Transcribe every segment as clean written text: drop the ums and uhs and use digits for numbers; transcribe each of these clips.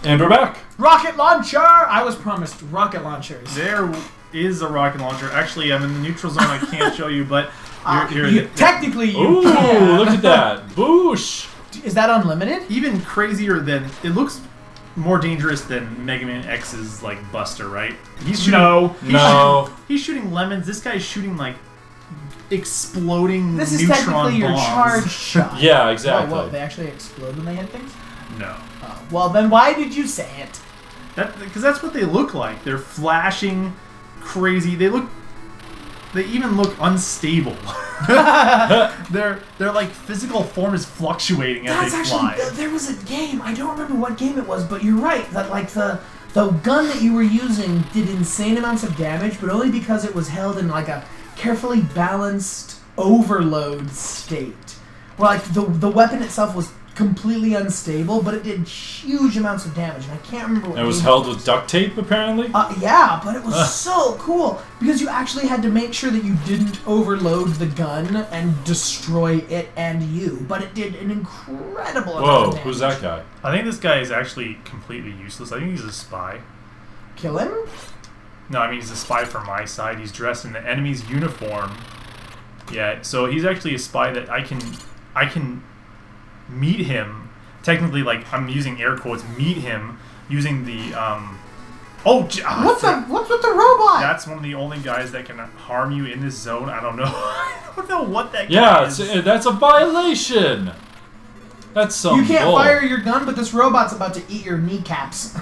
And we're back. Rocket launcher! I was promised rocket launchers. There is a rocket launcher. Actually, I'm in the neutral zone. I can't show you, but technically you Ooh, can. look at that. Boosh. Is that unlimited? even crazier than it looks. More dangerous than Mega Man X's like Buster, right? He's shooting. He's shooting lemons. This guy's shooting like exploding This is neutron technically your bombs. charge shot. Yeah, exactly. Whoa, they actually explode when they hit things? No. Oh, well, then why did you say it? Because that's what they look like. They're flashing, crazy. They even look unstable. Their like physical form is fluctuating as they fly. Actually, there was a game. I don't remember what game it was, but you're right. That like the gun that you were using did insane amounts of damage, but only because it was held in like a carefully balanced overload state. Where like the weapon itself was completely unstable, but it did huge amounts of damage, and I can't remember what It was held with duct tape, apparently? Yeah, but it was so cool, because you actually had to make sure that you didn't overload the gun and destroy it and you, but it did an incredible amount of damage. Who's that guy? I think this guy is actually completely useless. I think he's a spy. Kill him? No, I mean he's a spy for my side. He's dressed in the enemy's uniform. Yeah, so he's actually a spy that I can meet him, technically, like, I'm using air quotes, meet him using the, what's with the robot? That's one of the only guys that can harm you in this zone. I don't know. I don't know what that guy is. Yeah, that's a violation. That's some You can't bull. fire your gun, but this robot's about to eat your kneecaps.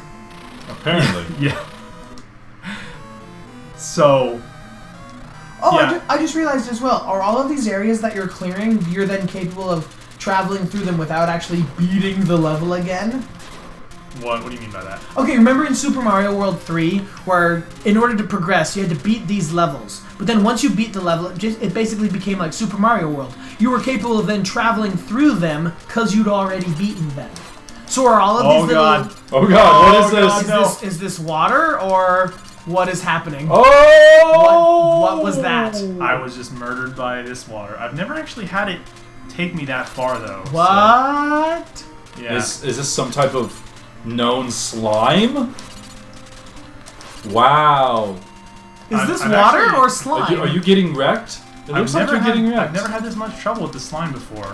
Apparently. Yeah. So... Oh, yeah. I just realized as well, are all of these areas that you're clearing, you're then capable of traveling through them without actually beating the level again? What do you mean by that? Okay, remember in Super Mario World 3, where in order to progress, you had to beat these levels. But then once you beat the level, it basically became like Super Mario World. You were capable of then traveling through them because you'd already beaten them. So are all of these little... God. Oh god, what is God, this? no. Is this water, or what is happening? Oh! What was that? I was just murdered by this water. I've never actually had it take me that far, though. What? So, yeah. Is this some type of known slime? Wow. Is this I've water actually- or slime? Are you getting wrecked? It looks like you're getting wrecked. I've never had this much trouble with the slime before.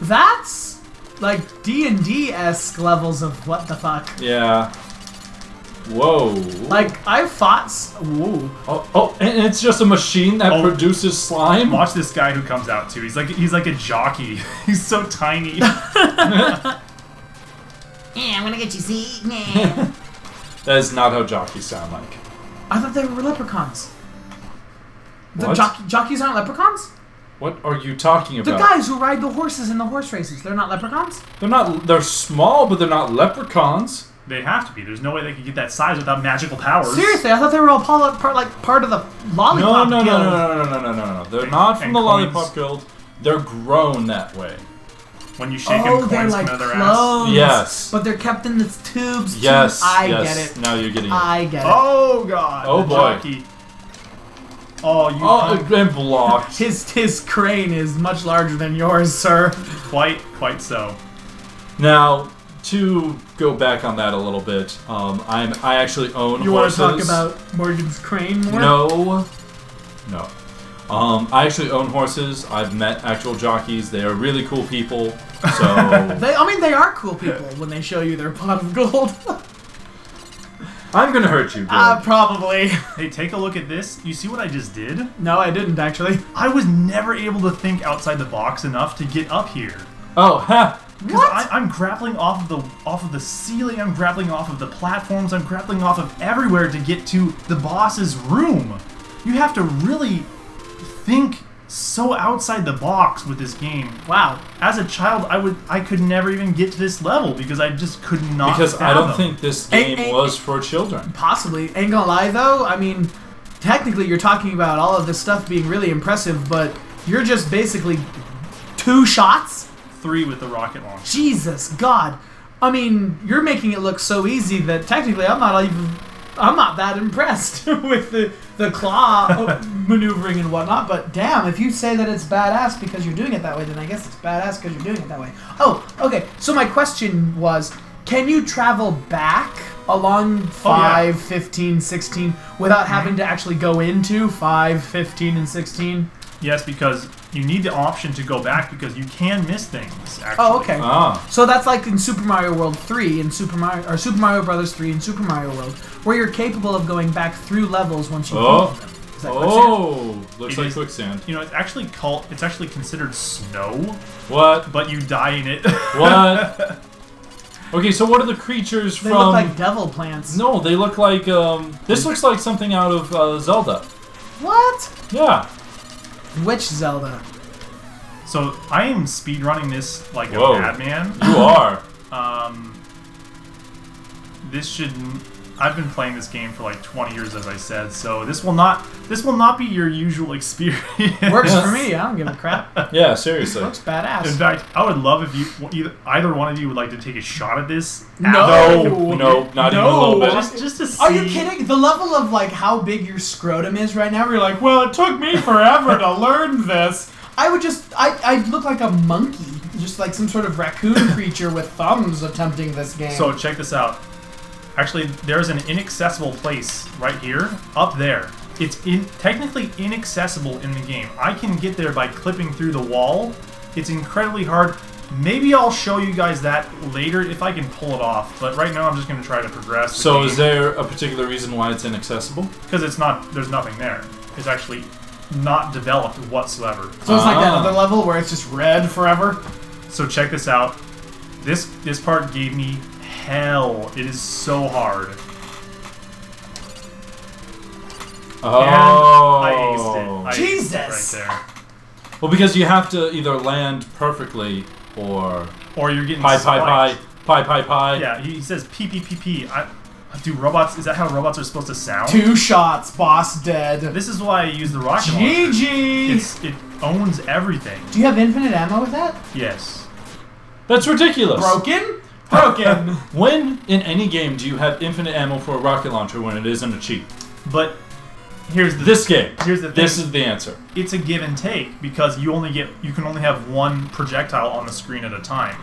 That's like D&D-esque levels of what the fuck. Yeah. Whoa. Like, I've fought... Whoa. Oh, and it's just a machine that produces slime? Watch this guy who comes out, too. He's like a jockey. He's so tiny. Yeah, I'm gonna get you, see? Yeah. That is not how jockeys sound like. I thought they were leprechauns. The What? jockeys aren't leprechauns? What are you talking The about? guys who ride the horses in the horse races, they're not leprechauns? They're small, but they're not leprechauns. They have to be. There's no way they could get that size without magical powers. Seriously, I thought they were all part of the Lollipop Guild. No. They're not from And the coins. Lollipop Guild. They're grown that way. When you shake Oh, them, they're coins like come out of their clones. ass. Yes. But they're kept in the tubes, too. Yes. I yes. get it. Now you're getting it. I get it. Oh, God. Oh, the boy. Jockey. Oh, you Oh, and blocked. His crane is much larger than yours, sir. quite so. Now, to go back on that a little bit, I actually own You want horses. to talk about Morgan's crane more? No. I actually own horses. I've met actual jockeys. They are really cool people. So They are cool people when they show you their pot of gold. I'm gonna hurt you, Greg. Probably. Hey, take a look at this. You see what I just did? No, I didn't actually. I was never able to think outside the box enough to get up here. Oh, ha! Because I'm grappling off of the ceiling, I'm grappling off of the platforms, I'm grappling off of everywhere to get to the boss's room. You have to really think so outside the box with this game. Wow. As a child, I could never even get to this level because I just could not. Because I don't fathom. think this game was for children. Possibly. Ain't gonna lie though, I mean, technically you're talking about all of this stuff being really impressive, but you're just basically 2 shots? 3 with the rocket launcher. Jesus God. I mean, you're making it look so easy that technically I'm not that impressed with the claw maneuvering and whatnot, but damn, if you say that it's badass because you're doing it that way, then I guess it's badass because you're doing it that way. Oh, okay, so my question was, Can you travel back along 5, 15, 16 without having to actually go into 5, 15, and 16? Yes, because you need the option to go back because you can miss things, actually. Oh, okay. Ah. So that's like in Super Mario World 3 and Super Mario Brothers 3 and Super Mario World, where you're capable of going back through levels once you complete them. Is that quicksand? Looks It like is- quicksand. You know, it's actually considered snow, What? but you die in it. What? Okay, so what are the creatures They from... look like devil plants. No, they look like, this looks like something out of, Zelda. What? Yeah. Which Zelda? So I am speedrunning this like Whoa. a madman. You are. This should. I've been playing this game for like 20 years, as I said. So this will not be your usual experience. Works for me. I don't give a crap. Yeah, seriously. Looks badass. In fact, I would love if either one of you would like to take a shot at this. No. No, not even a little bit. Just to see. Are you kidding? The level of like how big your scrotum is right now, you're like, well, it took me forever to learn this. I'd look like a monkey, just like some sort of raccoon creature with thumbs attempting this game. So check this out. Actually, there's an inaccessible place right here, up there. It's technically inaccessible in the game. I can get there by clipping through the wall. It's incredibly hard. Maybe I'll show you guys that later if I can pull it off. But right now, I'm just going to try to progress. So is there a particular reason why it's inaccessible? Because there's nothing there. It's actually not developed whatsoever. So it's like that other level where it's just red forever. So check this out. This part gave me hell. It is so hard. Oh. And I aced it. I Jesus. aced it right there. Well, because you have to either land perfectly or Or you're getting pie. spiked. Yeah, he says P. Do robots? Is that how robots are supposed to sound? 2 shots, boss dead. This is why I use the rocket launcher. GG. It owns everything. Do you have infinite ammo with that? Yes. That's ridiculous. Broken? Broken. When in any game do you have infinite ammo for a rocket launcher when it isn't a cheat? But here's the This game. Here's the thing. This is the answer. It's a give and take because you can only have one projectile on the screen at a time.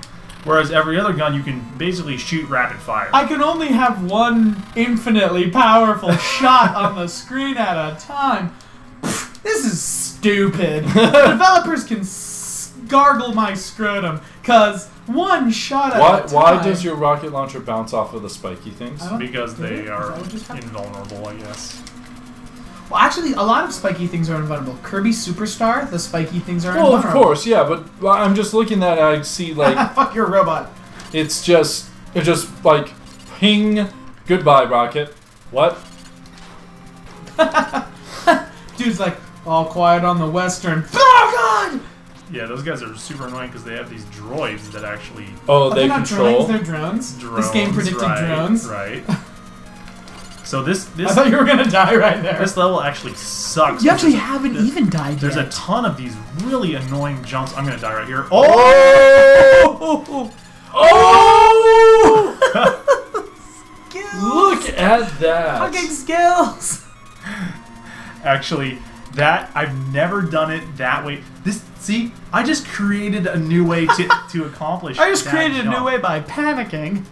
Whereas every other gun you can basically shoot rapid fire. I can only have one infinitely powerful shot on the screen at a time. Pfft, this is stupid. Developers can gargle my scrotum, cause one shot at a time. Why does your rocket launcher bounce off of the spiky things? Because they are Is that what just happened? invulnerable, I guess. Well, actually, a lot of spiky things are invulnerable. Kirby Superstar, the spiky things are Well, invulnerable. of course, yeah, but I'm just looking at it, I see, like, Fuck, you're a robot. it's just like, ping, goodbye, rocket. What? Dude's like, all quiet on the western. Oh, God! Yeah, those guys are super annoying because they have these droids that actually Oh, They're they not control. drones, they're drones. drones. This game predicted right, drones. Right. So this I thought you were gonna die right there. this level actually sucks. You actually because haven't there's- even died There's a yet. ton of these really annoying jumps. I'm gonna die right here. Oh! Oh! Skills. Look at that. Fucking skills. Actually, that I've never done it that way. See, I just created a new way to accomplish. I just that created a jump. new way by panicking.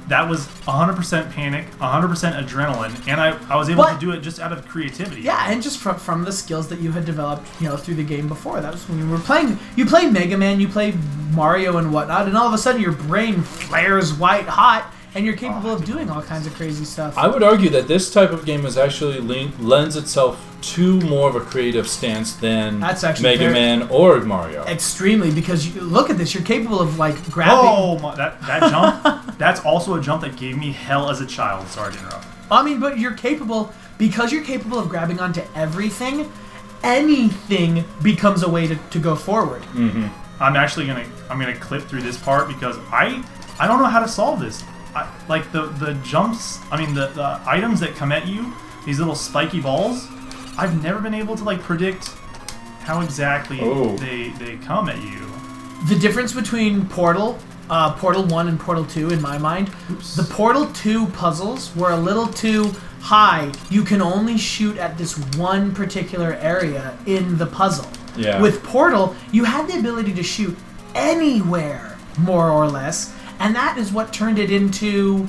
That was 100% panic, 100% adrenaline, and I was able But- to do it just out of creativity. Yeah, and just from the skills that you had developed, through the game before. That was when you were playing. You play Mega Man, you play Mario and whatnot, and all of a sudden your brain flares white hot, and you're capable of doing all kinds of crazy stuff. I would argue that this type of game is actually lends itself to more of a creative stance than That's actually Mega very- Man or Mario. Extremely, because you look at this, you're capable of like grabbing. Oh, that jump! That's also a jump that gave me hell as a child. Sorry to interrupt. I mean, but you're capable of grabbing onto everything. Anything becomes a way to go forward. Mm-hmm. I'm actually gonna clip through this part because I don't know how to solve this. Like the jumps. I mean the items that come at you, these little spiky balls. I've never been able to like predict how exactly they come at you. The difference between Portal 1 and Portal 2, in my mind, the Portal 2 puzzles were a little too high. You can only shoot at this one particular area in the puzzle. Yeah. With Portal, you had the ability to shoot anywhere, more or less, And that is what turned it into,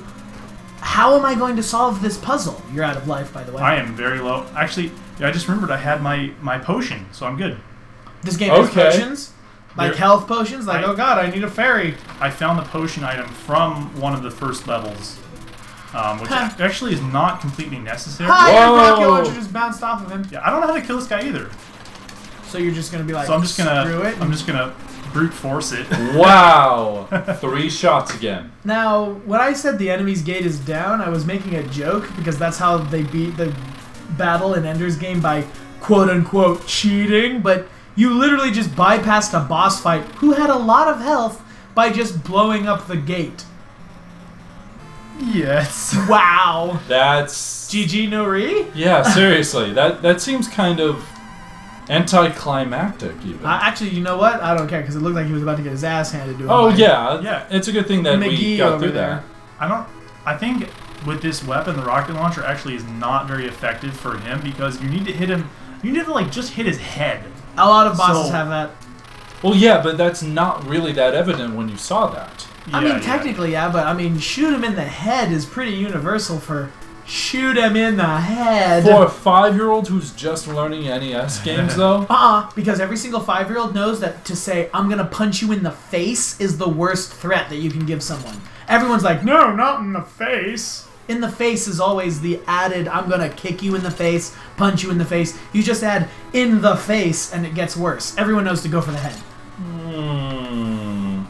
how am I going to solve this puzzle? You're out of life, by the way. I am very low. Actually, I just remembered I had my potion, so I'm good. This game has Okay. potions? Like health potions? Like, I- oh god, I need a fairy. I found the potion item from one of the first levels, which Huh. actually is not completely necessary. Hi, your Whoa. rocket launcher just bounced off of him. Yeah, I don't know how to kill this guy either. So you're just gonna be like, So I'm just gonna screw it. I'm just gonna brute force it. Wow. 3 shots again. Now, when I said the enemy's gate is down, I was making a joke because that's how they beat the battle in Ender's Game by quote-unquote cheating, but you literally just bypassed a boss fight who had a lot of health by just blowing up the gate. Yes. Wow. That's... GG Nori? Yeah, seriously. That seems kind of anticlimactic, even. Actually, you know what? I don't care because it looked like he was about to get his ass handed to him. Oh, by yeah. Yeah. It's a good thing that we McGee got over through there. that. I think with this weapon, the rocket launcher actually is not very effective for him because you need to hit him. You need to like just hit his head. A lot of bosses So- have that. Well, yeah, but that's not really that evident when you saw that. I mean, Yeah, technically, yeah, but I mean, shoot him in the head is pretty universal for shoot him in the head. For a 5-year-old who's just learning NES games, though, Because every single 5-year-old knows that to say, I'm gonna punch you in the face is the worst threat that you can give someone. Everyone's like, no, not in the face. In the face is always the added, I'm gonna kick you in the face, punch you in the face. You just add in the face and it gets worse. Everyone knows to go for the head.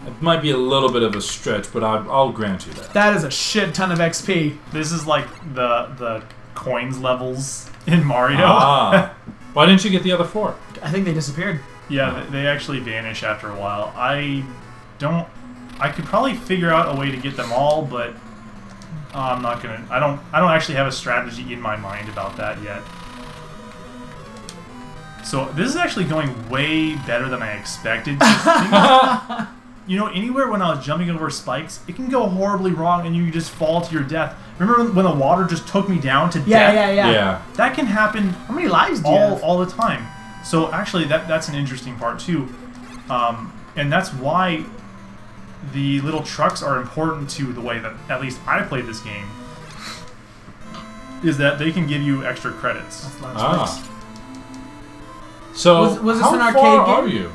it might be a little bit of a stretch, but I'll grant you that. That is a shit ton of XP. This is like the coins levels in Mario. Why didn't you get the other 4? I think they disappeared. Yeah, they actually vanish after a while. I could probably figure out a way to get them all, but I'm not gonna. I don't actually have a strategy in my mind about that yet. So this is actually going way better than I expected. You know, anywhere when I was jumping over spikes, it can go horribly wrong and you just fall to your death. Remember when the water just took me down to death? Yeah. That can happen How many lives do you have? all the time. So actually, that's an interesting part too, and that's why the little trucks are important to the way that at least I played this game. Is that they can give you extra credits. That's a lot of spikes. So, Was this how an arcade far game? are you?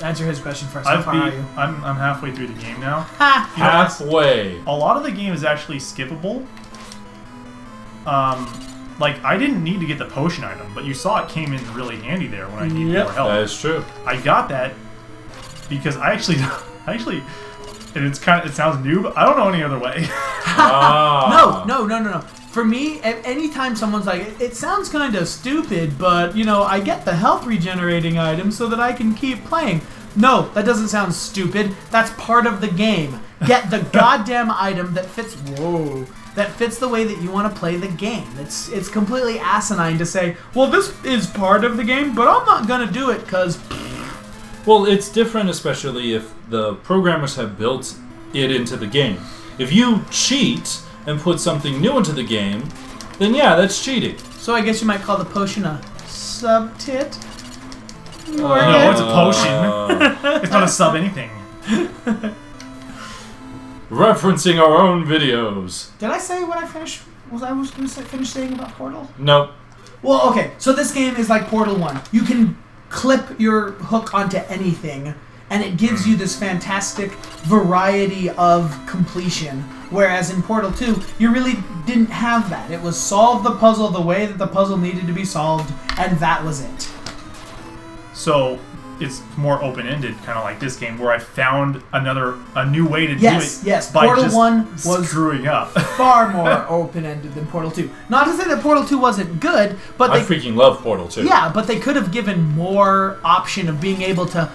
Answer his question first. How far are you? I'm halfway through the game now. Ha! You know, Halfway. a lot of the game is actually skippable. Like, I didn't need to get the potion item, but you saw it came in really handy there when I needed more help. That is true. I got that because I actually, and it sounds new, but I don't know any other way. No. For me, anytime someone's like, it sounds kind of stupid, but, you know, I get the health regenerating item so that I can keep playing. No, that doesn't sound stupid. That's part of the game. Get the goddamn item that fits the way that you want to play the game. It's completely asinine to say, well, this is part of the game, but I'm not going to do it because... Well, it's different, especially if the programmers have built it into the game. If you cheat and put something new into the game, then yeah, that's cheating. So I guess you might call the potion a sub-tit? No, it's a potion. It's not a sub anything. Referencing our own videos. Did I say what I finished? Was I going to finish saying about Portal? Nope. Well, okay. So this game is like Portal 1. You can clip your hook onto anything, and it gives you this fantastic variety of completion. Whereas in Portal 2, you really didn't have that. It was solve the puzzle the way that the puzzle needed to be solved, and that was it. So it's more open-ended, kind of like this game, where I found a new way to do it. Yes. By Portal just 1 was screwing up. far more open-ended than Portal 2. Not to say that Portal 2 wasn't good, but I freaking love Portal 2. yeah, but they could have given more option of being able to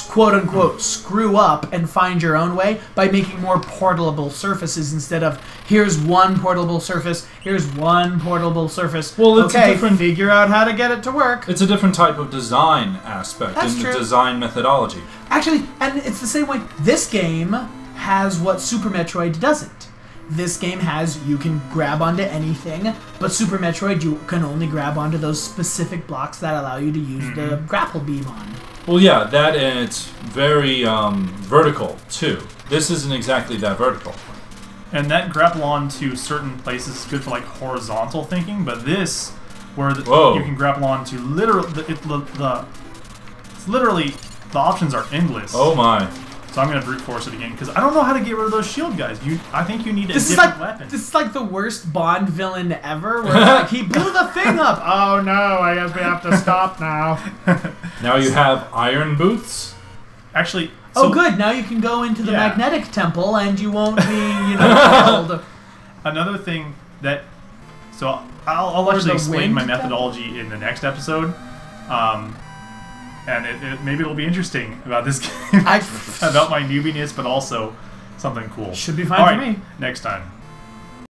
quote-unquote screw up and find your own way by making more portable surfaces instead of here's one portable surface, here's one portable surface. Well, it's a okay, different- figure out how to get it to work. It's a different type of design aspect That's in true. the design methodology. Actually, and it's the same way. This game has what Super Metroid doesn't. This game has, you can grab onto anything, but Super Metroid, you can only grab onto those specific blocks that allow you to use the grapple beam on. Well, yeah, that and it's very vertical too. This isn't exactly that vertical. And that grapple on to certain places is good for like horizontal thinking, but this, where you can grapple on to literally it's literally the options are endless. Oh my! So I'm gonna brute force it again because I don't know how to get rid of those shield guys. I think you need a different weapon. This is like the worst Bond villain ever. Where like he blew the thing up. Oh no! I guess we have to stop now. Now you have iron boots. Actually. Oh, good. Now you can go into the magnetic temple, and you won't be, killed. Another thing that, so I'll actually explain my methodology in the next episode, and maybe it'll be interesting about this game, about my newbiness, but also something cool. Should be fine for me. Next time.